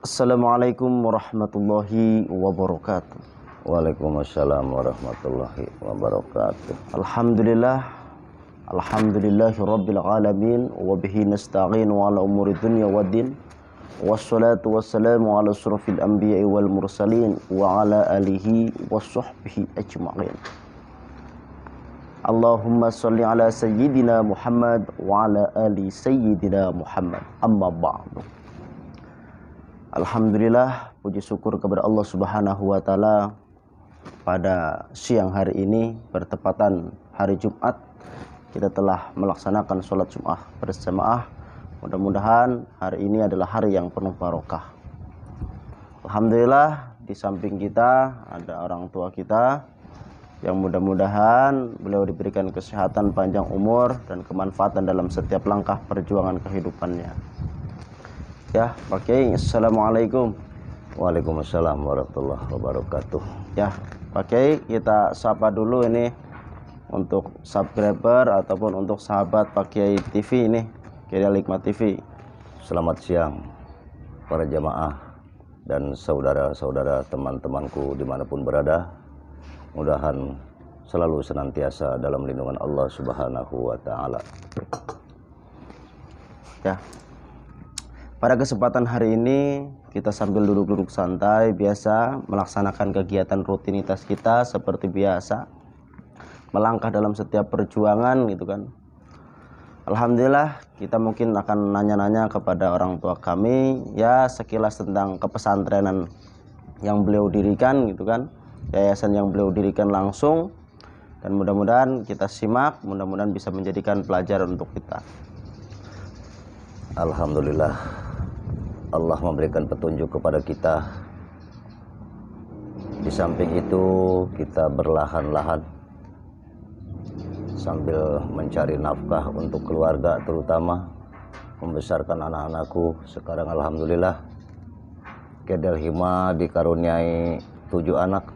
Assalamualaikum warahmatullahi wabarakatuh. Waalaikumsalam warahmatullahi wabarakatuh. Alhamdulillahi rabbil alamin. Wabihi nasta'inu ala umuri dunya waddin. Wassalatu wassalamu ala asrafil anbiya'i wal mursalin. Wa ala alihi wa sahbihi ajma'in. Allahumma salli ala sayyidina Muhammad wa ala ali sayyidina Muhammad. Amma ba'du. Alhamdulillah, puji syukur kepada Allah Subhanahu wa taala, pada siang hari ini bertepatan hari Jumat kita telah melaksanakan sholat Jumat berjamaah. Mudah-mudahan hari ini adalah hari yang penuh barokah. Alhamdulillah, di samping kita ada orang tua kita yang mudah-mudahan beliau diberikan kesehatan, panjang umur dan kemanfaatan dalam setiap langkah perjuangan kehidupannya. Ya, Pak Kiai, assalamualaikum. Waalaikumsalam warahmatullahi wabarakatuh. Ya, Pak Kiai, kita sapa dulu ini untuk subscriber ataupun untuk sahabat Pak Kiai TV ini, Kiai Hikmah TV. Selamat siang para jamaah dan saudara-saudara teman-temanku dimanapun berada. Mudahan selalu senantiasa dalam lindungan Allah Subhanahu wa taala. Ya. Pada kesempatan hari ini kita sambil duduk-duduk santai biasa melaksanakan kegiatan rutinitas kita seperti biasa, melangkah dalam setiap perjuangan gitu kan. Alhamdulillah, kita mungkin akan nanya-nanya kepada orang tua kami ya sekilas tentang kepesantrenan yang beliau dirikan gitu kan, yayasan yang beliau dirikan langsung, dan mudah-mudahan kita simak, mudah-mudahan bisa menjadikan pelajaran untuk kita. Alhamdulillah, Allah memberikan petunjuk kepada kita. Di samping itu kita berlahan-lahan sambil mencari nafkah untuk keluarga, terutama membesarkan anak-anakku. Sekarang alhamdulillah Kedel Hima dikaruniai 7 anak.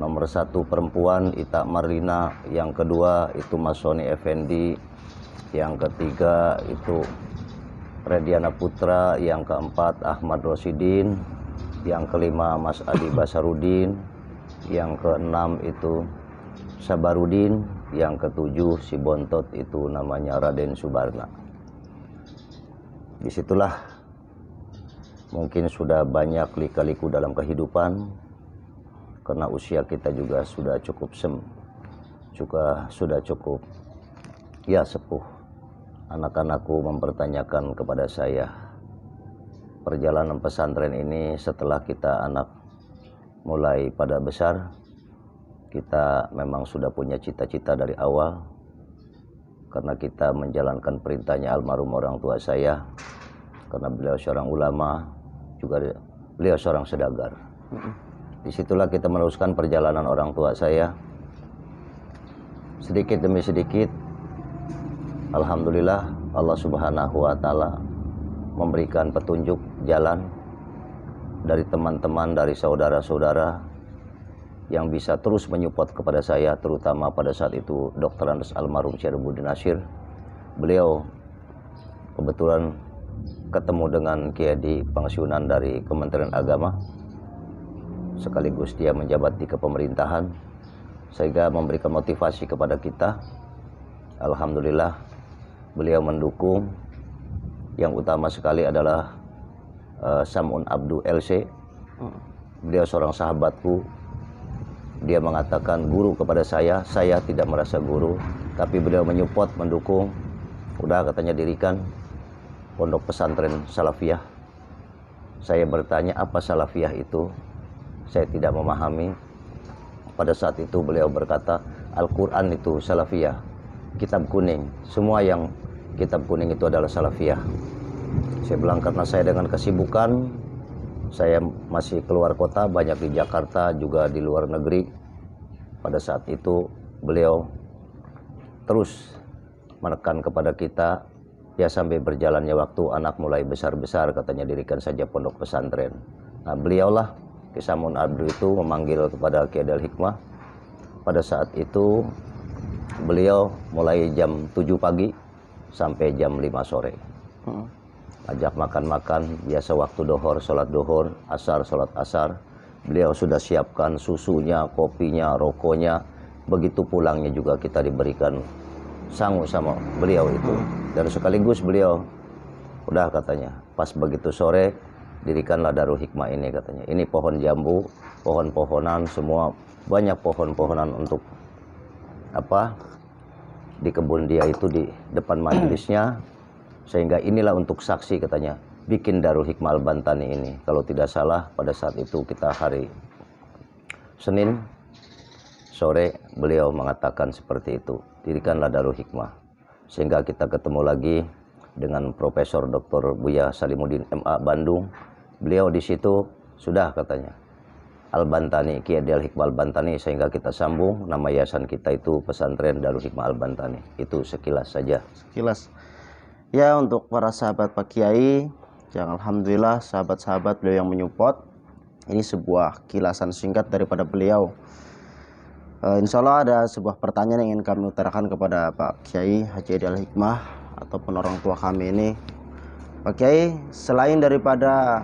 Nomor 1 perempuan Ita Marlina, yang kedua itu Masoni Effendi, yang ketiga itu Rediana Putra, yang keempat Ahmad Rosidin, yang kelima Mas Adi Basarudin, yang keenam itu Sabarudin, yang ketujuh si Bontot itu namanya Raden Subarna. Disitulah mungkin sudah banyak lika-liku dalam kehidupan, karena usia kita juga sudah cukup sepuh. Anak-anakku mempertanyakan kepada saya, perjalanan pesantren ini setelah kita anak mulai pada besar, kita memang sudah punya cita-cita dari awal, karena kita menjalankan perintahnya almarhum orang tua saya, karena beliau seorang ulama, juga beliau seorang saudagar. Disitulah kita meneruskan perjalanan orang tua saya, sedikit demi sedikit. Alhamdulillah, Allah Subhanahu wa taala memberikan petunjuk jalan dari teman-teman, dari saudara-saudara yang bisa terus menyupport kepada saya, terutama pada saat itu Dr. Andes almarhum Syarifudin Nasir. Beliau kebetulan ketemu dengan Kiai di pensiunan dari Kementerian Agama, sekaligus dia menjabat di kepemerintahan, sehingga memberikan motivasi kepada kita. Alhamdulillah, beliau mendukung. Yang utama sekali adalah Samun Abdu LC. Beliau seorang sahabatku. Dia mengatakan guru kepada saya tidak merasa guru, tapi beliau menyupport, mendukung. Udah, katanya, dirikan pondok pesantren Salafiyah. Saya bertanya apa Salafiyah itu, saya tidak memahami. Pada saat itu beliau berkata, Al-Quran itu Salafiyah, kitab kuning, semua yang kitab kuning itu adalah Salafiyah. Saya bilang karena saya dengan kesibukan, saya masih keluar kota, banyak di Jakarta, juga di luar negeri. Pada saat itu beliau terus menekan kepada kita, ya sampai berjalannya waktu, anak mulai besar-besar, katanya dirikan saja pondok pesantren. Nah, beliaulah Kisamun Abdu itu memanggil kepada Kiai Hikmah. Pada saat itu beliau mulai jam 7 pagi sampai jam 5 sore. ajak makan-makan, biasa waktu dohor, sholat dohor, asar, sholat asar. Beliau sudah siapkan susunya, kopinya, rokoknya. Begitu pulangnya juga kita diberikan sangu sama beliau itu. Dan sekaligus beliau, udah katanya, pas begitu sore, dirikanlah Darul Hikmah ini katanya. Ini pohon jambu, pohon-pohonan, semua banyak pohon-pohonan untuk apa di kebun dia itu di depan majelisnya. Sehingga inilah untuk saksi katanya, bikin Darul Hikmah Al-Bantani ini. Kalau tidak salah pada saat itu kita hari Senin sore beliau mengatakan seperti itu, dirikanlah Darul Hikmah. Sehingga kita ketemu lagi dengan Profesor Dr. Buya Salimuddin MA Bandung. Beliau di situ sudah katanya Al-Bantani, Kiai Al-Hikmah Al-Bantani, sehingga kita sambung nama yayasan kita itu Pesantren Darul Hikmah Al-Bantani. Itu sekilas saja. Sekilas. Ya, untuk para sahabat Pak Kiai, yang alhamdulillah sahabat-sahabat beliau yang menyupport. Ini sebuah kilasan singkat daripada beliau. Insya Allah ada sebuah pertanyaan yang ingin kami utarakan kepada Pak Kiai Haji Al-Hikmah ataupun orang tua kami ini. Pak Kiai, selain daripada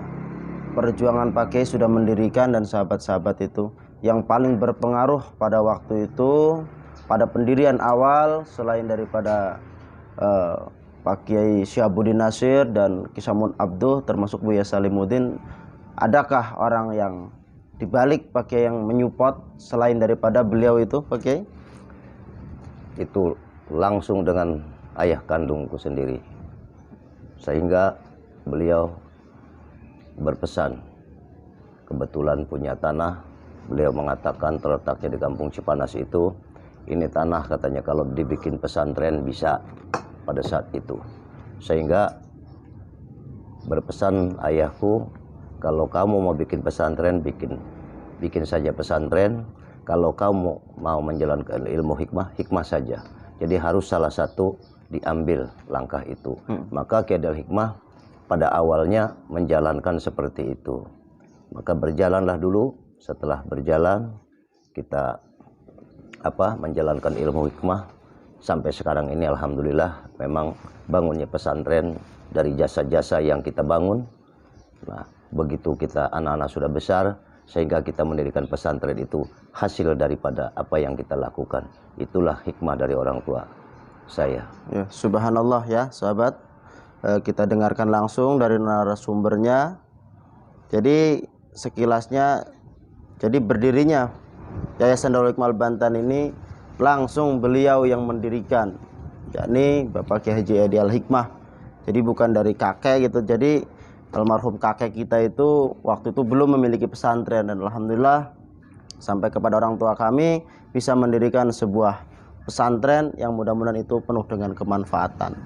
perjuangan Pak Kiai sudah mendirikan dan sahabat-sahabat itu, yang paling berpengaruh pada waktu itu, pada pendirian awal, selain daripada Pak Kiai Syihabuddin Nasir dan Kisamun Abduh termasuk Buya Salimuddin, adakah orang yang dibalik Pak Kiai yang menyupport selain daripada beliau itu Pak Kiai? Itu langsung dengan ayah kandungku sendiri, sehingga beliau berpesan, kebetulan punya tanah, beliau mengatakan terletaknya di Kampung Cipanas itu, ini tanah katanya kalau dibikin pesantren bisa pada saat itu. Sehingga berpesan ayahku, kalau kamu mau bikin pesantren, bikin saja pesantren. Kalau kamu mau menjalankan ilmu hikmah, hikmah saja. Jadi harus salah satu diambil langkah itu. Maka Kiai Al-Hikmah pada awalnya menjalankan seperti itu. Maka berjalanlah dulu. Setelah berjalan kita menjalankan ilmu hikmah sampai sekarang ini alhamdulillah memang bangunnya pesantren dari jasa-jasa yang kita bangun. Nah, begitu kita anak-anak sudah besar sehingga kita mendirikan pesantren itu hasil daripada apa yang kita lakukan. Itulah hikmah dari orang tua saya. Ya, subhanallah ya sahabat. Kita dengarkan langsung dari narasumbernya. Jadi sekilasnya, jadi berdirinya Yayasan Darul Hikmah Al-Bantani ini langsung beliau yang mendirikan, yakni Bapak Kiai Haji Al-Hikmah. Jadi bukan dari kakek gitu. Jadi almarhum kakek kita itu waktu itu belum memiliki pesantren, dan alhamdulillah sampai kepada orang tua kami bisa mendirikan sebuah pesantren yang mudah-mudahan itu penuh dengan kemanfaatan.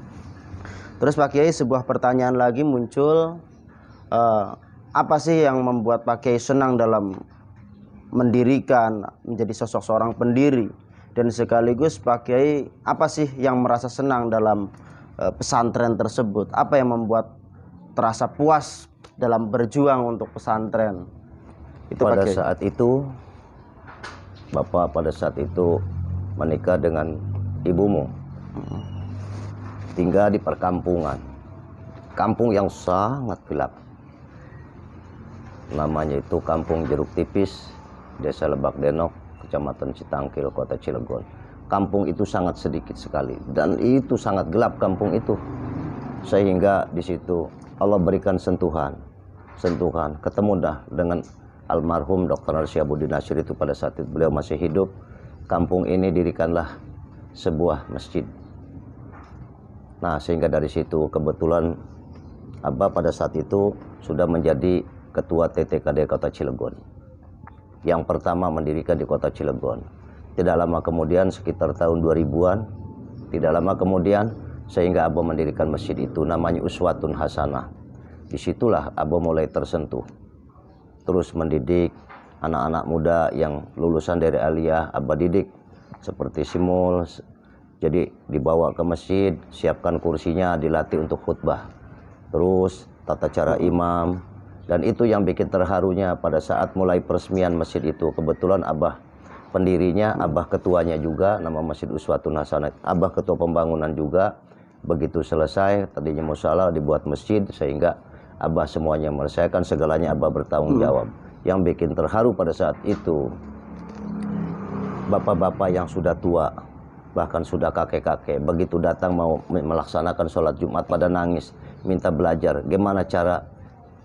Terus Pak Kiai, sebuah pertanyaan lagi muncul, apa sih yang membuat Pak Kiai senang dalam mendirikan, menjadi sosok seorang pendiri? Dan sekaligus Pak Kiai, apa sih yang merasa senang dalam pesantren tersebut? Apa yang membuat terasa puas dalam berjuang untuk pesantren? Itu pada Pak Kiai. saat itu, Bapak pada saat itu menikah dengan ibumu. Tinggal di perkampungan. Kampung yang sangat gelap. Namanya itu Kampung Jeruk Tipis, Desa Lebak Denok, Kecamatan Citangkil, Kota Cilegon. Kampung itu sangat sedikit sekali dan itu sangat gelap kampung itu. Sehingga di situ Allah berikan sentuhan. Ketemu dah dengan almarhum Dr. Syihabuddin Nasir itu pada saat itu beliau masih hidup. Kampung ini dirikanlah sebuah masjid. Nah, sehingga dari situ kebetulan Abah pada saat itu sudah menjadi ketua TTKD Kota Cilegon. Yang pertama mendirikan di Kota Cilegon. Tidak lama kemudian, sekitar tahun 2000-an, tidak lama kemudian sehingga Abah mendirikan masjid itu namanya Uswatun Hasanah. Disitulah Abah mulai tersentuh. Terus mendidik anak-anak muda yang lulusan dari aliyah, Abah didik seperti Simul. Jadi dibawa ke masjid, siapkan kursinya, dilatih untuk khutbah. Terus tata cara imam. Dan itu yang bikin terharunya pada saat mulai peresmian masjid itu. Kebetulan Abah pendirinya, Abah ketuanya juga, nama Masjid Uswatun Hasanah. Abah ketua pembangunan juga. Begitu selesai, tadinya musala dibuat masjid, sehingga Abah semuanya menyelesaikan, segalanya Abah bertanggung jawab. Yang bikin terharu pada saat itu, bapak-bapak yang sudah tua, bahkan sudah kakek-kakek, begitu datang mau melaksanakan sholat Jumat pada nangis, minta belajar gimana cara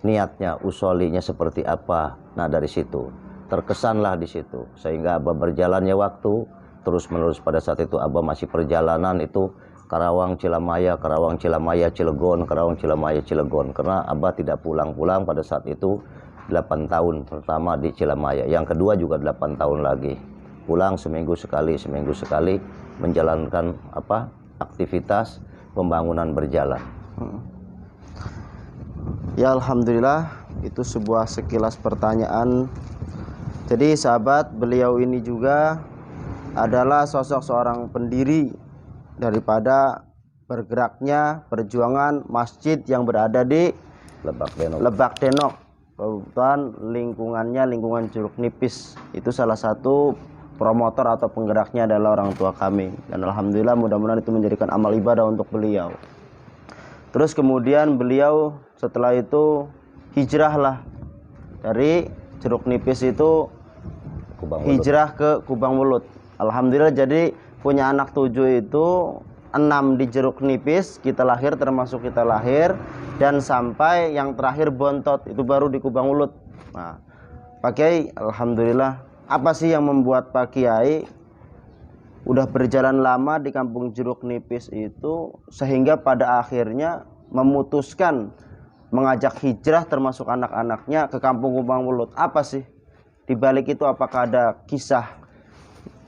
niatnya, usolinya seperti apa. Nah dari situ terkesanlah di situ, sehingga Abah berjalannya waktu terus menerus. Pada saat itu Abah masih perjalanan itu Karawang Cilamaya, Karawang Cilamaya Cilegon, Karawang Cilamaya Cilegon, karena Abah tidak pulang-pulang pada saat itu 8 tahun pertama di Cilamaya, yang kedua juga 8 tahun lagi pulang seminggu sekali menjalankan aktivitas pembangunan berjalan. Ya alhamdulillah, itu sebuah sekilas pertanyaan. Jadi sahabat, beliau ini juga adalah sosok seorang pendiri daripada bergeraknya perjuangan masjid yang berada di Lebak Denok, kebetulan lingkungannya lingkungan Curug Nipis. Itu salah satu promotor atau penggeraknya adalah orang tua kami, dan alhamdulillah mudah-mudahan itu menjadikan amal ibadah untuk beliau. Terus kemudian beliau setelah itu hijrahlah dari Curug Nipis itu hijrah ke Kubang Wulut. Alhamdulillah, jadi punya anak 7 itu 6 di Jeruk Nipis, kita lahir, termasuk kita lahir, dan sampai yang terakhir Bontot itu baru di Kubang Wulut. Nah, Pak Kiai, alhamdulillah, apa sih yang membuat Pak Kiai udah berjalan lama di kampung Jeruk Nipis itu sehingga pada akhirnya memutuskan mengajak hijrah termasuk anak-anaknya ke kampung Kubang Wulut? Apa sih di balik itu? Apakah ada kisah?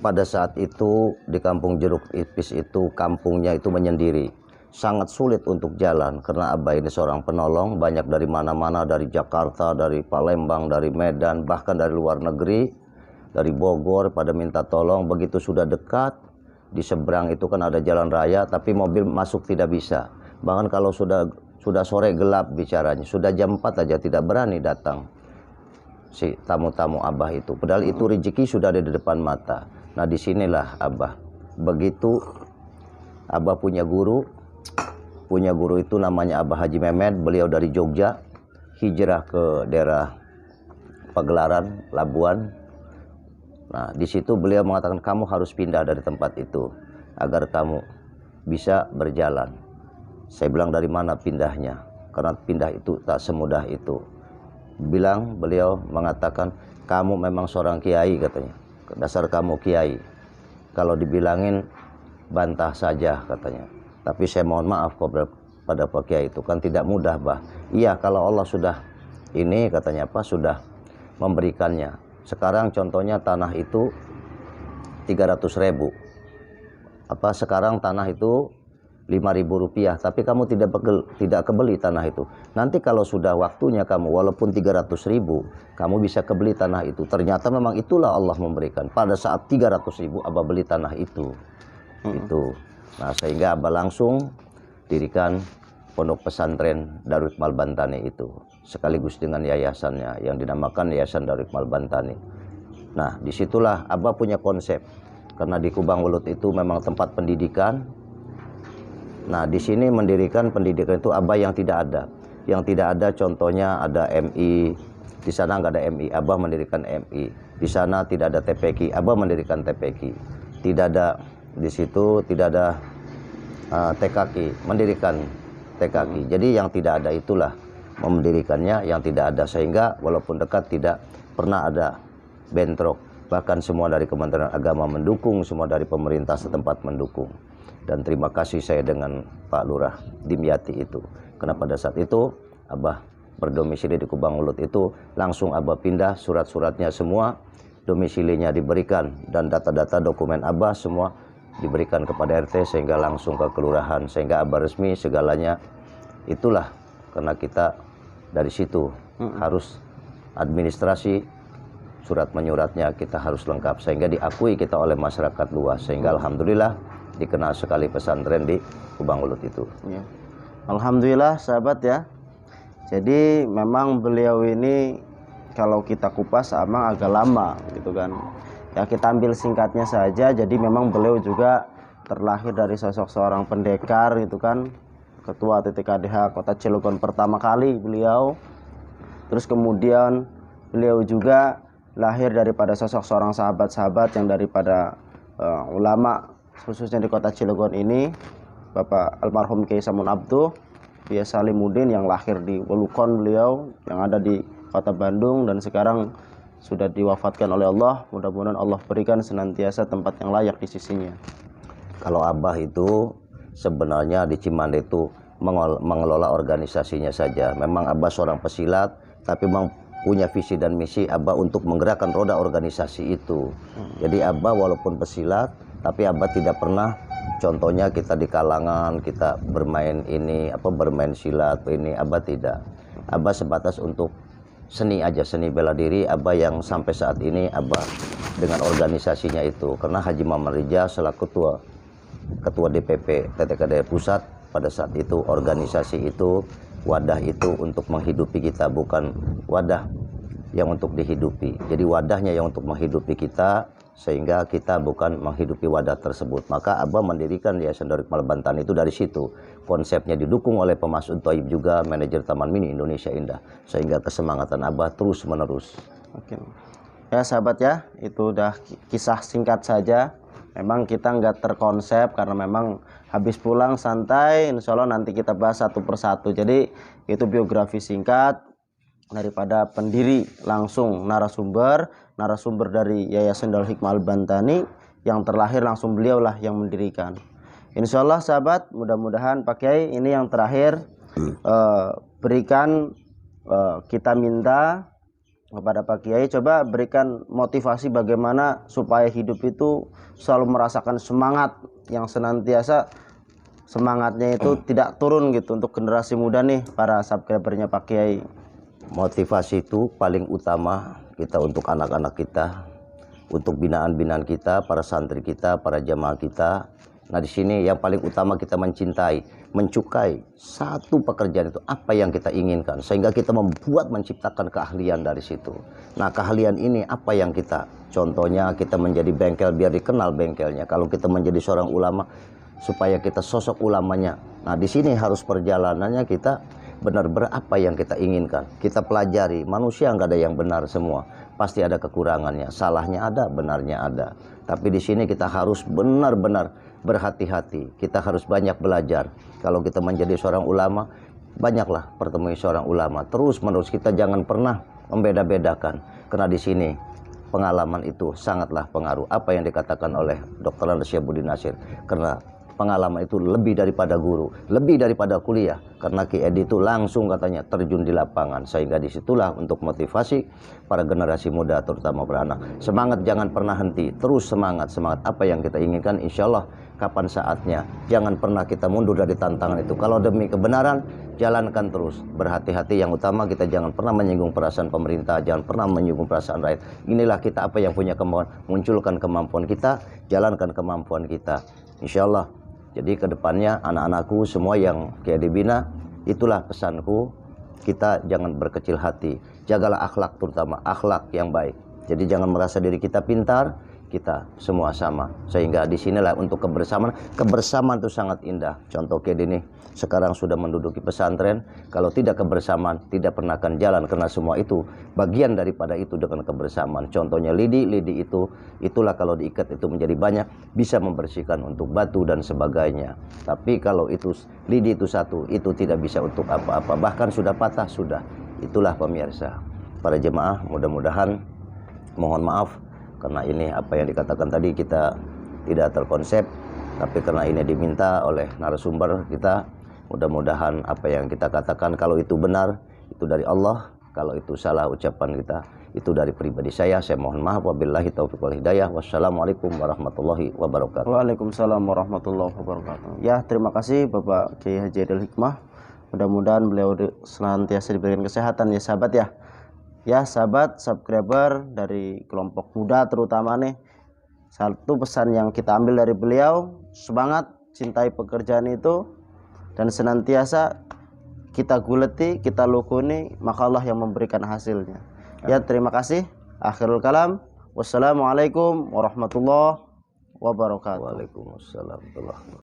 Pada saat itu di kampung Jeruk Nipis itu kampungnya itu menyendiri, sangat sulit untuk jalan karena Abah ini seorang penolong, banyak dari mana-mana, dari Jakarta, dari Palembang, dari Medan, bahkan dari luar negeri, dari Bogor pada minta tolong. Begitu sudah dekat di seberang itu kan ada jalan raya, tapi mobil masuk tidak bisa. Bahkan kalau sudah sore gelap bicaranya, sudah jam 4 aja tidak berani datang si tamu-tamu Abah itu. Padahal itu rezeki sudah ada di depan mata. Nah disinilah Abah, begitu Abah punya guru itu namanya Abah Haji Mehmet. Beliau dari Jogja, hijrah ke daerah Pagelaran, Labuan. Nah di situ beliau mengatakan, kamu harus pindah dari tempat itu agar kamu bisa berjalan. Saya bilang, dari mana pindahnya? Karena pindah itu tak semudah itu. Beliau mengatakan, kamu memang seorang kiai katanya, dasar kamu kiai, kalau dibilangin bantah saja katanya. Tapi saya mohon maaf pada Pak Kiai, itu kan tidak mudah, Bah. Iya, kalau Allah sudah ini katanya sudah memberikannya. Sekarang contohnya tanah itu 300.000. Sekarang tanah itu 5.000 rupiah, tapi kamu tidak kebeli tanah itu. Nanti kalau sudah waktunya kamu, walaupun 300.000, kamu bisa kebeli tanah itu. Ternyata memang itulah Allah memberikan. Pada saat 300.000 Abah beli tanah itu. Itu. Nah sehingga Abah langsung dirikan pondok pesantren Darul Hikmal Bantani itu, sekaligus dengan yayasannya yang dinamakan Yayasan Darul Hikmal Bantani. Nah disitulah Abah punya konsep, karena di Kubang Wulut itu memang tempat pendidikan. Nah di sini mendirikan pendidikan itu Abah yang tidak ada. Yang tidak ada contohnya ada MI, di sana nggak ada MI, Abah mendirikan MI. Di sana tidak ada TPQ, Abah mendirikan TPQ. Tidak ada di situ, tidak ada TKQ, mendirikan TKQ. Jadi yang tidak ada itulah mendirikannya yang tidak ada, sehingga walaupun dekat tidak pernah ada bentrok. Bahkan semua dari Kementerian Agama mendukung, semua dari pemerintah setempat mendukung. Dan terima kasih saya dengan Pak Lurah Dimyati itu, karena pada saat itu Abah berdomisili di Kubang Wulut itu, langsung Abah pindah, surat-suratnya semua domisilinya diberikan, dan data-data dokumen Abah semua diberikan kepada RT, sehingga langsung ke kelurahan, sehingga Abah resmi segalanya. Itulah karena kita dari situ harus administrasi, surat menyuratnya kita harus lengkap, sehingga diakui kita oleh masyarakat luas, sehingga alhamdulillah dikenal sekali pesantren di Kubang Wulut itu. Ya. Alhamdulillah sahabat ya. Jadi memang beliau ini kalau kita kupas emang agak lama gitu kan. Ya kita ambil singkatnya saja. Jadi memang beliau juga terlahir dari sosok seorang pendekar itu kan, ketua TTKDH Kota Cilegon pertama kali beliau. Terus kemudian beliau juga lahir daripada sosok seorang sahabat-sahabat yang daripada ulama khususnya di Kota Cilegon ini, Bapak almarhum Kiai Samun Abduh Buya Salimuddin yang lahir di Welukon beliau yang ada di Kota Bandung dan sekarang sudah diwafatkan oleh Allah. Mudah-mudahan Allah berikan senantiasa tempat yang layak di sisinya. Kalau Abah itu sebenarnya di Cimande itu mengelola organisasinya saja. Memang Abah seorang pesilat, tapi memang punya visi dan misi Abah untuk menggerakkan roda organisasi itu. Jadi Abah walaupun pesilat, tapi Abah tidak pernah, contohnya kita di kalangan kita bermain ini bermain silat ini, Abah tidak. Abah sebatas untuk seni aja, seni bela diri Abah yang sampai saat ini Abah dengan organisasinya itu. Karena Haji Muhammad Rija selaku ketua DPP TTKDH Pusat pada saat itu, organisasi itu, wadah itu untuk menghidupi kita, bukan wadah yang untuk dihidupi. Jadi wadahnya yang untuk menghidupi kita, sehingga kita bukan menghidupi wadah tersebut. Maka Abah mendirikan Yayasan Daul Hikmah Al-Bantani itu dari situ. Konsepnya didukung oleh Pak Mas'ud Thayyib juga, manajer Taman Mini Indonesia Indah, sehingga kesemangatan Abah terus menerus. Oke. Ya sahabat ya, itu udah kisah singkat saja. Memang kita nggak terkonsep karena memang habis pulang santai, insya Allah nanti kita bahas satu persatu. Jadi itu biografi singkat daripada pendiri langsung narasumber dari Yayasan Daul Hikmah Al-Bantani yang terlahir langsung beliau lah yang mendirikan. Insya Allah sahabat, mudah-mudahan Pak Kiai ini yang terakhir berikan kita minta kepada Pak Kiai, coba berikan motivasi bagaimana supaya hidup itu selalu merasakan semangat yang senantiasa semangatnya itu tidak turun gitu untuk generasi muda nih para subscribernya Pak Kiai. Motivasi itu paling utama kita untuk anak-anak kita, untuk binaan-binaan kita, para santri kita, para jamaah kita. Nah di sini yang paling utama kita mencukai satu pekerjaan itu apa yang kita inginkan, sehingga kita menciptakan keahlian dari situ. Nah keahlian ini apa yang kita, contohnya kita menjadi bengkel biar dikenal bengkelnya. Kalau kita menjadi seorang ulama supaya kita sosok ulamanya. Nah di sini harus perjalanannya kita benar-benar apa yang kita inginkan. Kita pelajari, manusia nggak ada yang benar semua, pasti ada kekurangannya, salahnya ada, benarnya ada. Tapi di sini kita harus benar-benar berhati-hati, kita harus banyak belajar. Kalau kita menjadi seorang ulama, banyaklah pertemui seorang ulama. Terus menerus kita jangan pernah membeda-bedakan, karena di sini pengalaman itu sangatlah pengaruh. Apa yang dikatakan oleh Dr. Syabuddin Nasir, karena pengalaman itu lebih daripada guru, lebih daripada kuliah. Karena Ki Edi itu langsung katanya terjun di lapangan, sehingga disitulah untuk motivasi para generasi muda terutama beranak. Semangat jangan pernah henti, terus semangat apa yang kita inginkan, insya Allah kapan saatnya. Jangan pernah kita mundur dari tantangan itu. Kalau demi kebenaran, jalankan terus. Berhati-hati, yang utama kita jangan pernah menyinggung perasaan pemerintah, jangan pernah menyinggung perasaan rakyat. Inilah kita apa yang punya kemampuan, munculkan kemampuan kita, jalankan kemampuan kita, insya Allah. Jadi kedepannya anak-anakku semua yang Kiai dibina, itulah pesanku, kita jangan berkecil hati, jagalah akhlak, terutama akhlak yang baik. Jadi jangan merasa diri kita pintar, kita semua sama. Sehingga disinilah untuk kebersamaan itu sangat indah. Contoh Kiai ini sekarang sudah menduduki pesantren, kalau tidak kebersamaan tidak pernah akan jalan, karena semua itu bagian daripada itu dengan kebersamaan. Contohnya lidi itulah kalau diikat itu menjadi banyak, bisa membersihkan untuk batu dan sebagainya. Tapi kalau itu lidi itu satu, itu tidak bisa untuk apa-apa, bahkan sudah patah sudah. Itulah pemirsa, para jemaah, mudah-mudahan mohon maaf karena ini apa yang dikatakan tadi kita tidak terkonsep, tapi karena ini diminta oleh narasumber kita, mudah-mudahan apa yang kita katakan kalau itu benar, itu dari Allah. Kalau itu salah ucapan kita, itu dari pribadi saya mohon maaf. Wabillahi taufiq wal hidayah. Wassalamualaikum warahmatullahi wabarakatuh. Waalaikumsalam warahmatullahi wabarakatuh. Ya, terima kasih Bapak Kiai Haji Daul Hikmah. Mudah-mudahan beliau senantiasa diberikan kesehatan ya sahabat ya. Ya sahabat subscriber dari kelompok muda terutama nih, satu pesan yang kita ambil dari beliau, semangat, cintai pekerjaan itu, dan senantiasa kita guleti, kita lukuni, maka Allah yang memberikan hasilnya. Ya terima kasih. Akhirul kalam, wassalamualaikum warahmatullahi wabarakatuh. Waalaikumsalam warahmatullahi wabarakatuh.